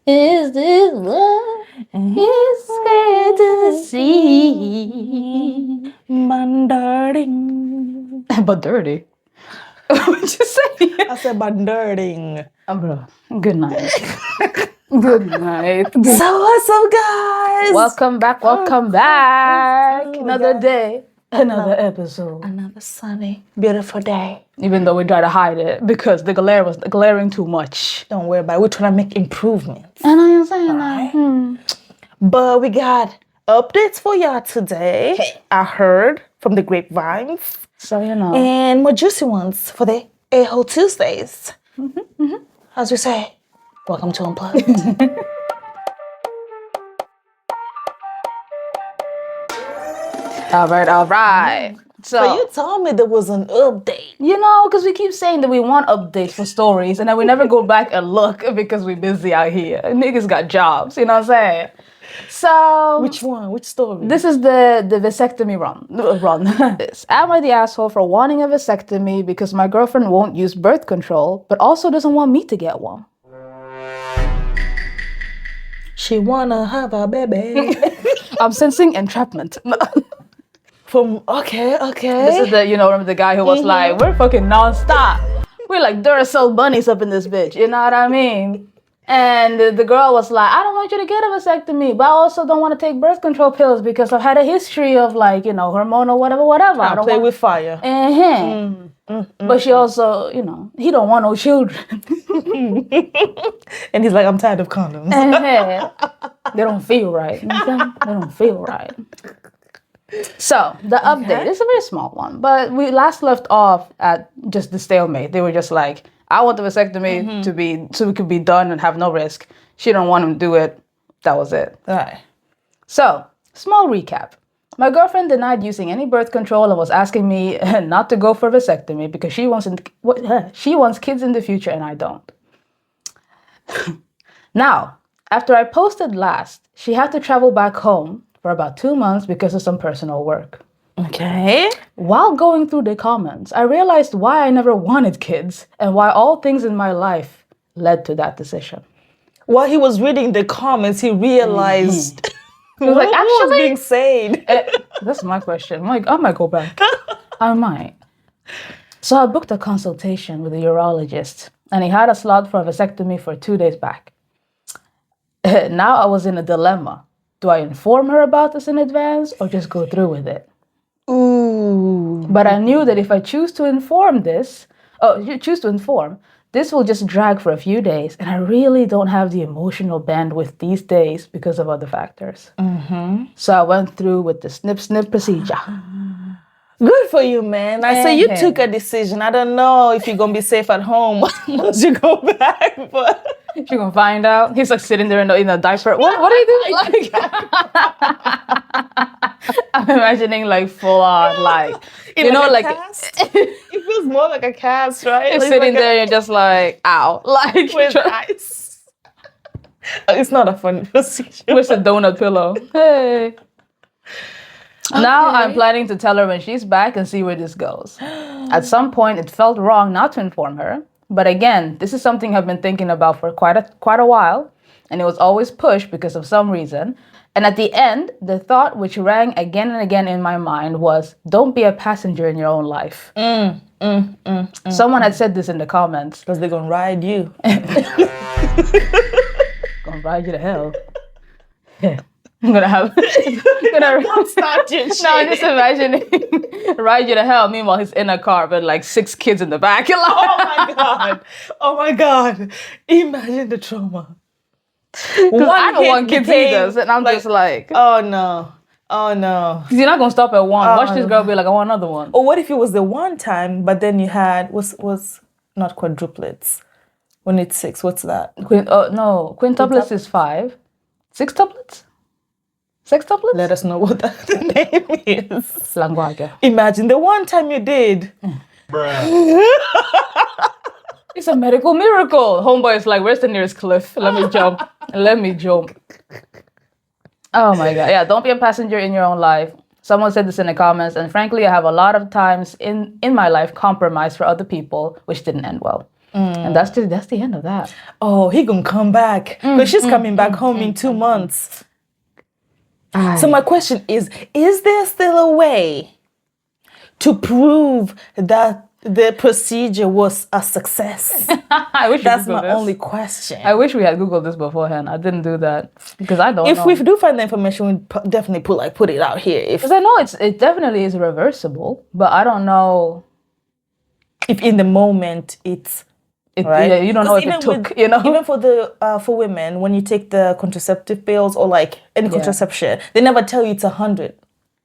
Is this love? It's scared to see. Bandarding. But dirty. What'd you say? I said bandarding. Bro, good night. Good night. So what's up, guys? Welcome back. Another day, another episode. Another sunny, beautiful day. Even though we try to hide it because the glare was glaring too much. Don't worry about it. We're trying to make improvements. And I am saying that. But we got updates for y'all today. I heard from the grapevines. So you know. And more juicy ones for the A-Hole Tuesdays. As we say, welcome to Unplugged. All right. So you told me there was an update. You know, because we keep saying that we want updates for stories, and then we never go back and look because we're busy out here. Niggas got jobs, you know what I'm saying? So Which one? Which story? this is the vasectomy run. Am I the asshole for wanting a vasectomy because my girlfriend won't use birth control, but also doesn't want me to get one? She wanna have a baby. I'm sensing entrapment. Okay. This is remember the guy who was like, we're fucking nonstop. We're like Duracell bunnies up in this bitch, you know what I mean? And the girl was like, I don't want you to get a vasectomy, but I also don't want to take birth control pills because I've had a history of hormonal whatever. I don't play with fire. But she also, he don't want no children. And he's like, I'm tired of condoms. They don't feel right. You know they don't feel right. So the update is a very small one, but we last left off at just the stalemate. They were just like, I want the vasectomy to be so it could be done and have no risk. She don't want him to do it. That was it. All right. So small recap. My girlfriend denied using any birth control and was asking me not to go for vasectomy because she wants kids in the future and I don't. Now, after I posted last, she had to travel back home for about 2 months because of some personal work. Okay. While going through the comments, I realized why I never wanted kids and why all things in my life led to that decision. While he was reading the comments, he realized He was like, what was actually, being said. that's my question. I'm like, I might go back. I might. So I booked a consultation with a urologist, and he had a slot for a vasectomy for 2 days back. Now I was in a dilemma. Do I inform her about this in advance or just go through with it? Ooh. But I knew that if I choose to inform, this will just drag for a few days, and I really don't have the emotional bandwidth these days because of other factors. So I went through with the snip procedure. Good for you, man. I say you took a decision. I don't know if you're going to be safe at home once you go back, but... You're going to find out. He's like sitting there in a diaper. What are you doing? Like, I'm imagining like full on, like, cast? It feels more like a cast, right? You're sitting there and you're just like, ow. Like, with ice. It's not a fun procedure. Where's the donut pillow? Hey. Okay. Now I'm planning to tell her when she's back and see where this goes. At some point, it felt wrong not to inform her. But again, this is something I've been thinking about for quite a while. And it was always pushed because of some reason. And at the end, the thought which rang again and again in my mind was, don't be a passenger in your own life. Someone had said this in the comments. Because they're going to ride you. Gonna ride you to hell. Yeah. I'm gonna Don't start your shit. No, I'm just imagining ride you to hell. Meanwhile, he's in a car with like 6 kids in the back. Oh my God. Imagine the trauma. Because I don't want kids either. And I'm just like, oh no. Because you're not gonna stop at one. Watch this girl be like, I want another one. Or what if it was the one time, but then you had was not quadruplets? When it's 6, what's that? Quintuplets is 5. Sextuplets? Sextuplets? Let us know what the name is. Language. Imagine the one time you did. Bruh. It's a medical miracle. Homeboy is like, where's the nearest cliff? Let me jump. Oh my God. Yeah, don't be a passenger in your own life. Someone said this in the comments, and frankly, I have a lot of times in my life compromised for other people, which didn't end well. And that's the end of that. Oh, he gonna come back. Because she's coming back home in 2 months. So my question is there still a way to prove that the procedure was a success? I wish that's my only question. I wish we had Googled this beforehand. I didn't do that because I don't know. If we do find the information, we'd definitely put it out here. Because I know it definitely is reversible, but I don't know if in the moment it's right. Yeah, you don't know if it took. Even for the for women, when you take the contraceptive pills or like any contraception, they never tell you it's 100.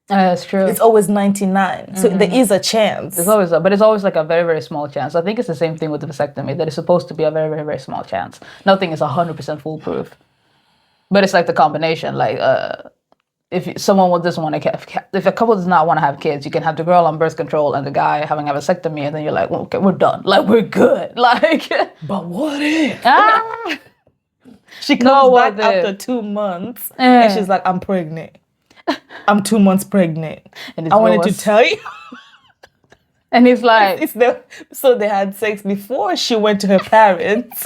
That's true. It's always 99. So there is a chance. There's always but it's always like a very, very small chance. I think it's the same thing with the vasectomy, that it's supposed to be a very, very, very small chance. Nothing is 100% foolproof. But it's like the combination. Like if someone doesn't want to, if a couple does not want to have kids, you can have the girl on birth control and the guy having a vasectomy, and then you're like, well, okay, we're done. Like, we're good. Like, but what if? She comes back after 2 months and she's like, I'm pregnant. I'm 2 months pregnant. And I wanted to tell you. And he's like, so they had sex before she went to her parents.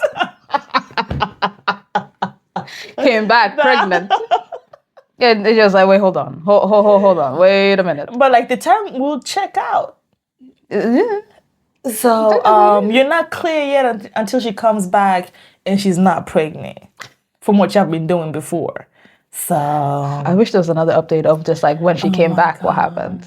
Came back pregnant. And it's just like, wait, hold on. Hold on. Wait a minute. But like the time will check out. So you're not clear yet until she comes back and she's not pregnant from what you've been doing before. So I wish there was another update of just like when she came back, what happened.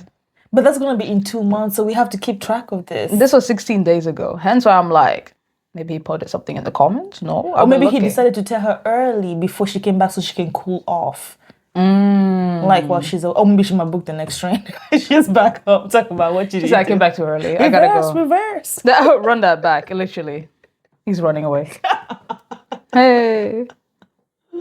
But that's going to be in 2 months, so we have to keep track of this. This was 16 days ago. Hence why I'm like, maybe he put something in the comments? No? Or maybe he decided to tell her early before she came back so she can cool off. Like while she's maybe she might book the next train. She's back up. Talk about what you did. I came back too early. Reverse, I gotta go. Reverse. Run that back, literally. He's running away. Hey.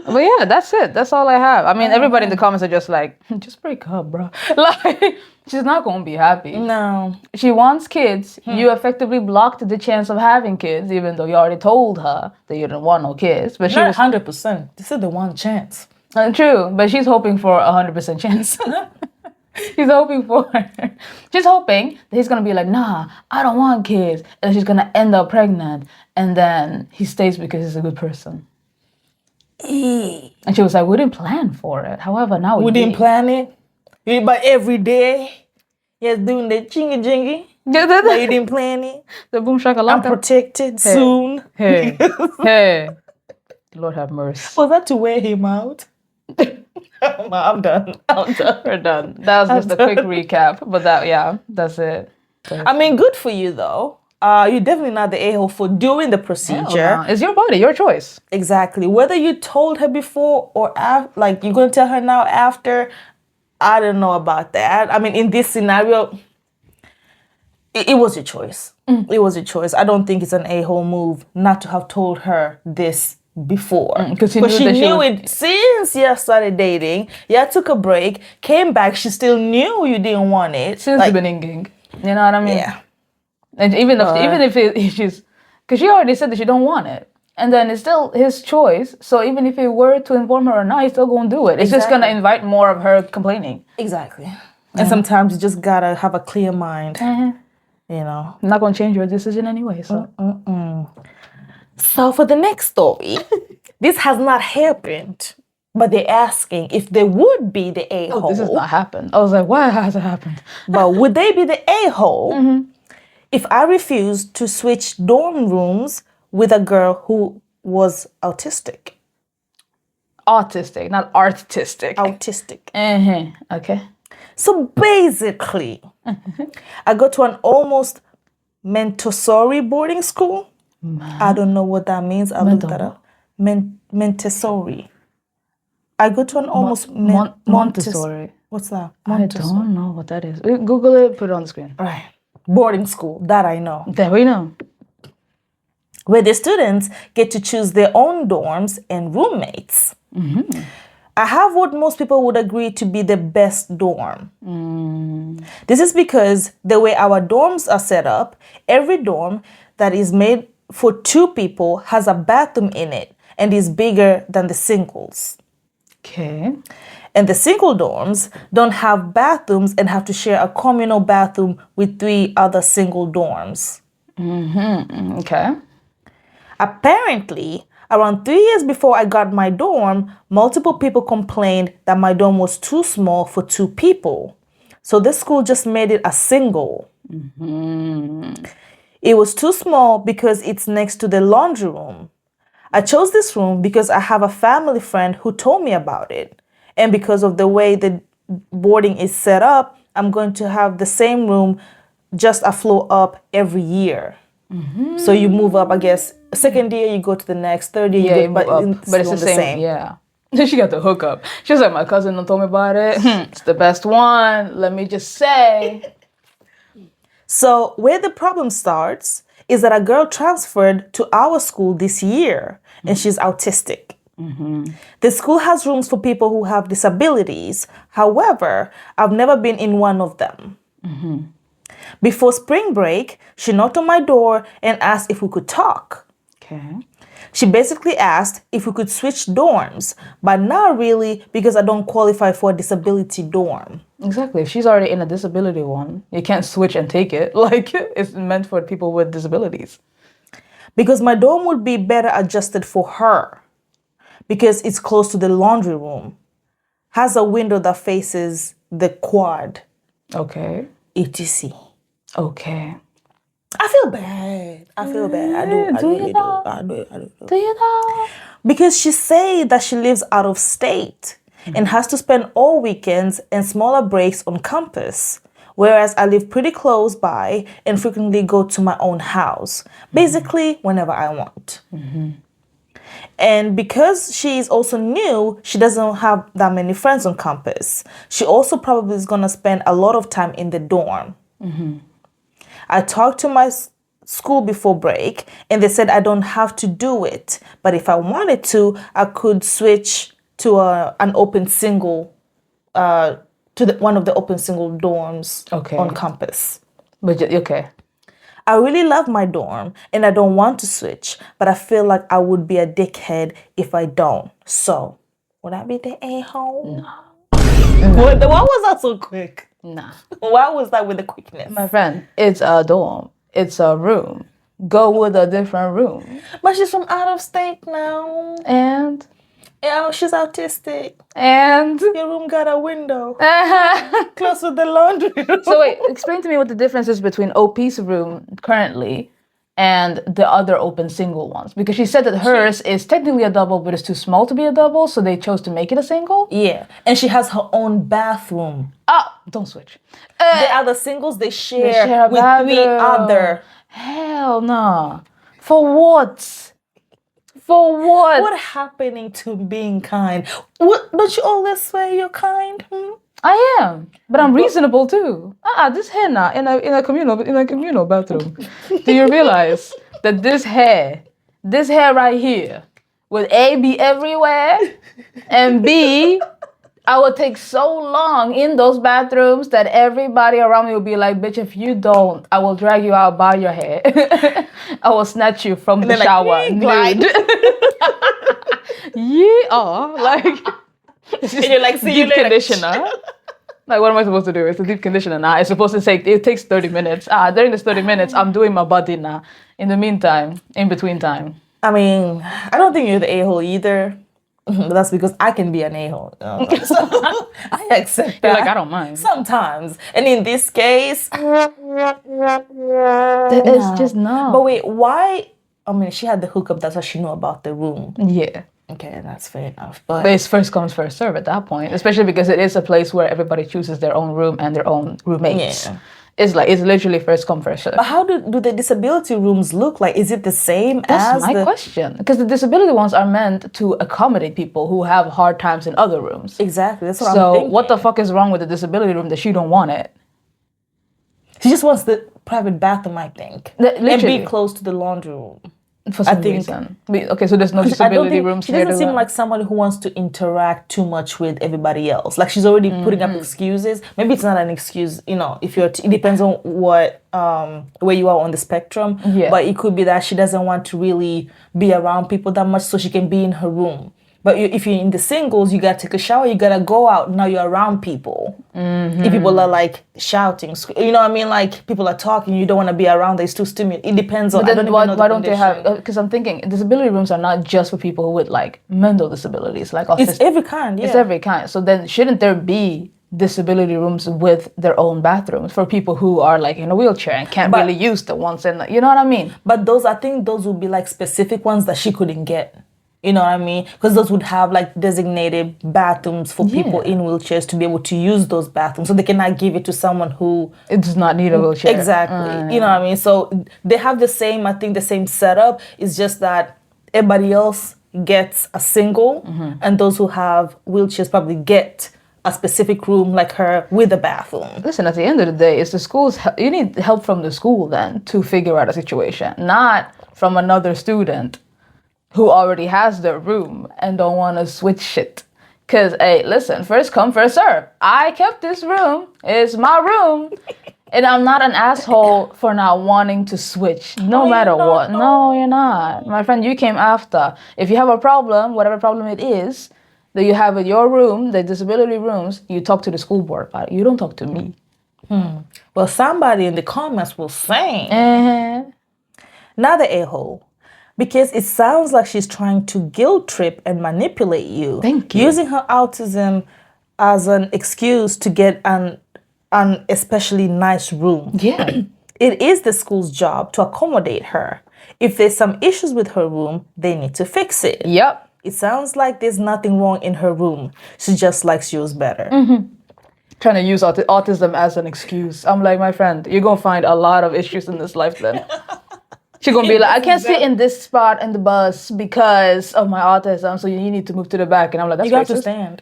But yeah, that's it. That's all I have. I mean, everybody in the comments are just like, just break up, bro. Like, she's not going to be happy. No. She wants kids. You effectively blocked the chance of having kids, even though you already told her that you didn't want no kids. But she was 100%. This is the one chance. True, but she's hoping for 100% chance. She's hoping that he's going to be like, nah, I don't want kids. And she's going to end up pregnant. And then he stays because he's a good person. And she was like, we didn't plan for it. However, now we didn't plan it. But every day, you're doing the chingy jingy. But you didn't plan it. The boom shakalaka. I'm protected soon. Hey. Lord have mercy. Was that to wear him out? I'm done. We're done. That was just a quick recap. But that's it. I mean, good for you though. You're definitely not the a-hole for doing the procedure. No. It's your body, your choice. Exactly. Whether you told her before or after, like you're going to tell her now after, I don't know about that. I mean, in this scenario, it was your choice. It was your choice. I don't think it's an a-hole move not to have told her this before. Because she knew it since you started dating. You took a break, came back, she still knew you didn't want it. Since the beginning. You know what I mean? Yeah. And even if she's, because she already said that she don't want it, and then it's still his choice. So even if he were to inform her or not, he's still gonna do it. It's just gonna invite more of her complaining. Exactly. And sometimes you just gotta have a clear mind. You know, I'm not gonna change your decision anyway. So. So for the next story, this has not happened, but they're asking if they would be the a-hole. Oh, this has not happened. I was like, why has it happened? But would they be the a-hole? If I refused to switch dorm rooms with a girl who was autistic. Autistic, not artistic. Autistic. Okay. So basically, I go to an almost Montessori boarding school. I don't know what that means. I'll look that up. Montessori. I go to an almost Montessori. What's that? I don't know what that is. Google it, put it on the screen. Right. Boarding school, that I know. There we know. Where the students get to choose their own dorms and roommates. I have what most people would agree to be the best dorm. This is because the way our dorms are set up, every dorm that is made for 2 people has a bathroom in it and is bigger than the singles. Okay. And the single dorms don't have bathrooms and have to share a communal bathroom with 3 other single dorms. Okay. Apparently, around 3 years before I got my dorm, multiple people complained that my dorm was too small for 2 people. So this school just made it a single. It was too small because it's next to the laundry room. I chose this room because I have a family friend who told me about it. And because of the way the boarding is set up, I'm going to have the same room just a floor up every year. So you move up, I guess. Second year, you go to the next. Third year, you go, move up. But it's the same. Yeah. She got the hookup. She was like, my cousin told me about it. It's the best one. Let me just say. So where the problem starts is that a girl transferred to our school this year, and she's autistic. The school has rooms for people who have disabilities. However, I've never been in one of them. Before spring break, she knocked on my door and asked if we could talk. Okay. She basically asked if we could switch dorms, but not really because I don't qualify for a disability dorm. Exactly. If she's already in a disability one, you can't switch and take it. Like, it's meant for people with disabilities. Because my dorm would be better adjusted for her. Because it's close to the laundry room. Has a window that faces the quad. Okay. etc. Okay. I feel bad. I feel bad. I do. I really do. I do. Do you know? Because she said that she lives out of state and has to spend all weekends and smaller breaks on campus. Whereas I live pretty close by and frequently go to my own house. Basically, whenever I want. And because she is also new, she doesn't have that many friends on campus. She also probably is going to spend a lot of time in the dorm. I talked to my school before break, and they said I don't have to do it. But if I wanted to, I could switch to an open single, one of the open single dorms on campus. But okay. I really love my dorm, and I don't want to switch, but I feel like I would be a dickhead if I don't. So, would I be the a-hole? No. Why was that so quick? Nah. Why was that with the quickness? My friend, it's a dorm. It's a room. Go with a different room. But she's from out of state now. And? Yeah, she's autistic. And? Your room got a window. Close to the laundry room. So wait, explain to me what the difference is between OP's room currently and the other open single ones. Because she said that hers is technically a double, but it's too small to be a double, so they chose to make it a single? Yeah, and she has her own bathroom. Don't switch. The other singles, they share a with bathroom. 3 other. Hell no. For what? For what? What happening to being kind? What, don't you always swear you're kind? I am, but I'm reasonable too. This hair now in a communal bathroom. Do you realize that this hair right here, would A be everywhere, and B, I would take so long in those bathrooms that everybody around me will be like, bitch, if you don't, I will drag you out by your hair. I will snatch you from the shower. Nude. And you're like, see deep conditioner. Like, what am I supposed to do? It's a deep conditioner now. It's supposed to take, it takes 30 minutes. During this 30 minutes, I'm doing my body now. In the meantime, in between time. I mean, I don't think you're the a-hole either. But that's because I can be an a-hole. So I accept that. You're like, I don't mind. Sometimes. And in this case... It's just no. But wait, why... I mean, she had the hookup. That's how she knew about the room. Yeah. Okay, that's fair enough. But it's first comes, first serve at that point. Especially because it is a place where everybody chooses their own room and their own roommates. Yeah. It's literally first come, first serve. But how do the disability rooms look like? Is it the same That's my question. Because the disability ones are meant to accommodate people who have hard times in other rooms. Exactly, that's what I'm So thinking. what the fuck is wrong with the disability room that she don't want it? She just wants the private bathroom, I think. And be close to the laundry room. For some reason. Okay, so there's no disability rooms she here. She doesn't seem like someone who wants to interact too much with everybody else. Like, she's already putting up excuses. Maybe it's not an excuse, if you're... it depends on what where you are on the spectrum. Yeah. But it could be that she doesn't want to really be around people that much, so she can be in her room. But if you're in the singles, you gotta take a shower, you gotta go out. Now you're around people. If people are like shouting, you know what I mean? Like people are talking, you don't want to be around. There's too stimulating. It depends on. But I don't then even know the why don't they have? condition. Because I'm thinking disability rooms are not just for people with like mental disabilities, like autistic. It's every kind. Yeah. It's every kind. So then shouldn't there be disability rooms with their own bathrooms for people who are like in a wheelchair and can't really use the ones in the, you know what I mean? But I think those would be like specific ones that she couldn't get. You know what I mean? Because those would have like designated bathrooms for people in wheelchairs to be able to use those bathrooms. So they cannot give it to someone who It does not need a wheelchair. Exactly. You know what I mean? So they have the same, I think the same setup. It's just that everybody else gets a single and those who have wheelchairs probably get a specific room like her with a bathroom. Listen, at the end of the day, it's the school's. You need help from the school then to figure out a situation, not from another student who already has their room and don't want to switch shit. Cause hey, listen, first come, first serve. I kept this room. It's my room. And I'm not an asshole for not wanting to switch, no matter what. No, you're not. My friend, you came after. If you have a problem, whatever problem it is, that you have in your room, the disability rooms, you talk to the school board about it. You don't talk to me. Well, somebody in the comments will say, another a-hole. Because it sounds like she's trying to guilt trip and manipulate you. Thank you. Using her autism as an excuse to get an especially nice room. Yeah. It is the school's job to accommodate her. If there's some issues with her room, they need to fix it. Yep. It sounds like there's nothing wrong in her room. She just likes yours better. Trying to use autism as an excuse. I'm like, my friend, you're going to find a lot of issues in this life then. She's going to be like, I can't sit in this spot in the bus because of my autism, so you need to move to the back. And I'm like, that's You have racist. to stand.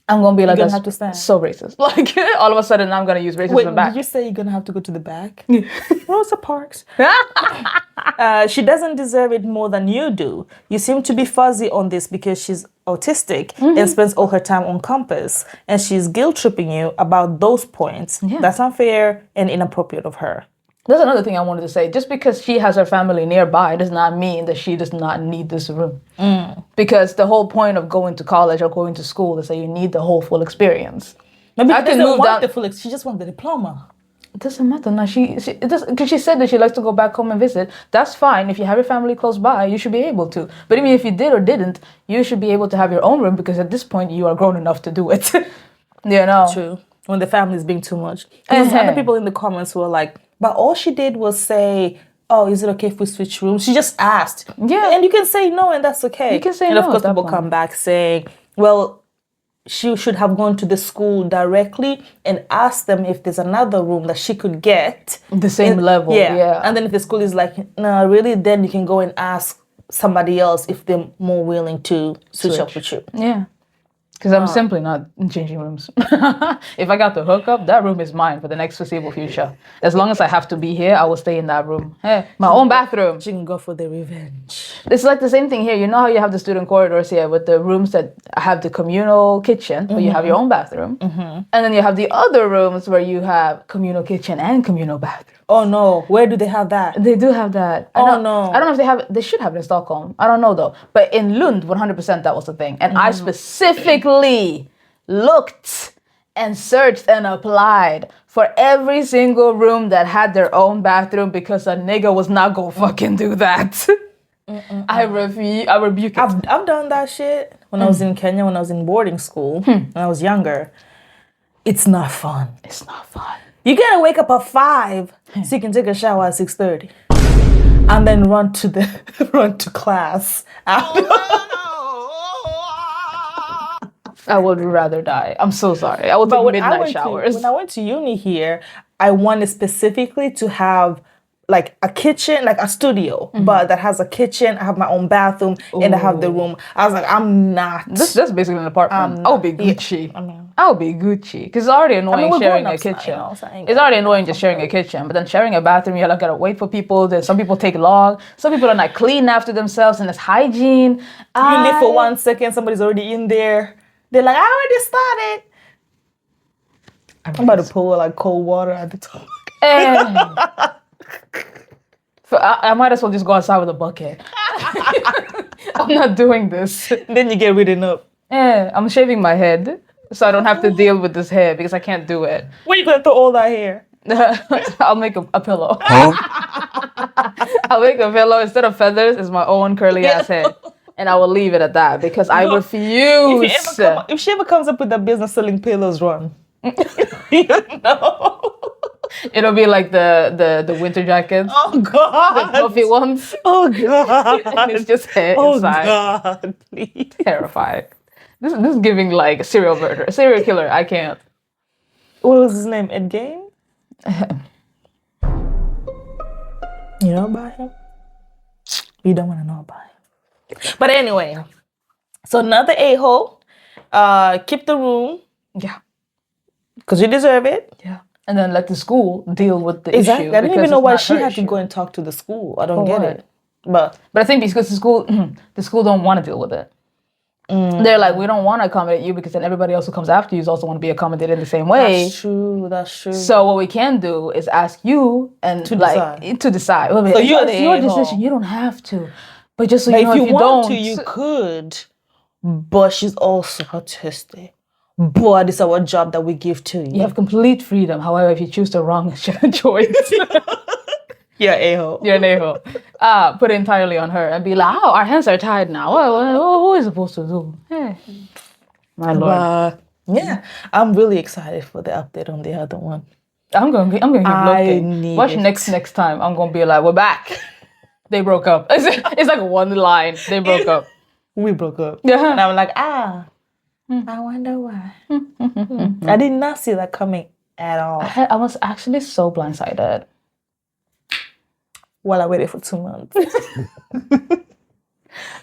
I'm going to be like, You're gonna that's have to stand. so racist. Like, all of a sudden, I'm going to use racism Wait, back. did you say you're going to have to go to the back? Rosa Parks. She doesn't deserve it more than you do. You seem to be fuzzy on this because she's autistic and spends all her time on campus. And she's guilt-tripping you about those points. Yeah. That's unfair and inappropriate of her. That's another thing I wanted to say. Just because she has her family nearby does not mean that she does not need this room. Because the whole point of going to college or going to school is that you need the whole full experience. Maybe I she can doesn't move want down. the full. She just wants the diploma. It doesn't matter. No, because she said that she likes to go back home and visit. That's fine. If you have your family close by, you should be able to. But even if you did or didn't, you should be able to have your own room because at this point you are grown enough to do it. You know. True. When the family is being too much. There's other people in the comments who are like, but all she did was say, oh, is it okay if we switch rooms? She just asked. Yeah. And you can say no, and that's okay. You can say and no of course, at that people point. come back saying, well, she should have gone to the school directly and asked them if there's another room that she could get. The same level. Yeah. And then if the school is like, no, really, then you can go and ask somebody else if they're more willing to switch up with you. Yeah. Because I'm simply not changing rooms. If I got the hookup, that room is mine for the next foreseeable future. As long as I have to be here, I will stay in that room. Hey, my own bathroom. She can go for the revenge. It's like the same thing here. You know how you have the student corridors here with the rooms that have the communal kitchen, where you have your own bathroom. And then you have the other rooms where you have communal kitchen and communal bathroom. Oh no, where do they have that? They do have that. No. I don't know if they have. They should have it in Stockholm. I don't know though. But in Lund, 100% that was the thing. And I specifically looked and searched and applied for every single room that had their own bathroom because a nigga was not gonna fucking do that. I rebuke it. I've done that shit when I was in Kenya, when I was in boarding school, when I was younger. It's not fun. It's not fun. You gotta wake up at 5 so you can take a shower at 6:30, and then run to class. I would rather die. I'm so sorry. I would take midnight showers. When I went to uni here, I wanted specifically to have like a kitchen, like a studio, but that has a kitchen. I have my own bathroom, and I have the room. I was like, I'm not. That's basically an apartment. I'll be Gucci. I'll be Gucci. Because it's already annoying sharing a kitchen. It's already annoying just sharing a kitchen. But then sharing a bathroom, you gotta wait for people. Then some people take long. Some people are not clean after themselves, and it's hygiene. You leave for 1 second, somebody's already in there. They're like, I already started. I'm about to pour like cold water at the top. I might as well just go outside with a bucket. I'm not doing this. Then you get ridden up. Yeah, I'm shaving my head so I don't have to deal with this hair because I can't do it. Where you gonna throw all that hair? I'll make a pillow. I'll make a pillow instead of feathers. It's my own curly ass hair, and I will leave it at that because I refuse. If she ever comes up with a business selling pillows, run. You know? It'll be like the winter jackets, Oh God. the fluffy ones. Oh God. And it's just hair inside. God, please. Terrifying. This is giving like a serial murder, a serial killer. I can't. What was his name? Ed Gein? You know about him? You don't want to know about him. But anyway, so another a-hole. Keep the room Yeah. because you deserve it. Yeah. And then let the school deal with the Exactly. issue. I didn't because even know it's why not she her had to issue. go and talk to the school. I don't For get what? it. But But I think because the school don't want to deal with it. They're like, we don't want to accommodate you because then everybody else who comes after you is also want to be accommodated in the same way. that's true. That's true. So what we can do is ask you and To decide. We'll be So like, you're it's the your a-hole. decision. You don't have to. But just so But you know, if if you you want don't, to, you could. But she's also autistic. But it's our job that we give to you. you have complete freedom. However, if you choose the wrong choice, You're a-hole. you're an a-hole. Put it entirely on her and be like, oh, our hands are tied now. What are we supposed to do? Hey. My lord. Yeah, I'm really excited for the update on the other one. I'm gonna keep looking. need Watch it. next time. I'm gonna be like, we're back. They broke up. It's like one line. They broke up. We broke up. Yeah. And I'm like, I wonder why. I did not see that coming at all. I was actually so blindsided. While I waited for 2 months.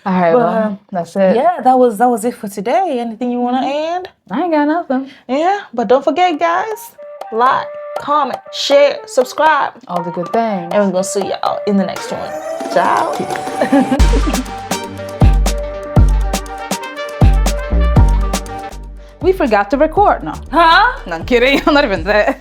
All right, well, that's it. Yeah, that was it for today. Anything you want to add? I ain't got nothing. Yeah, but don't forget, guys, like, comment, share, subscribe. All the good things. And we're going to see y'all in the next one. Ciao. We forgot to record now. Huh? No, I'm kidding. I'm not even there.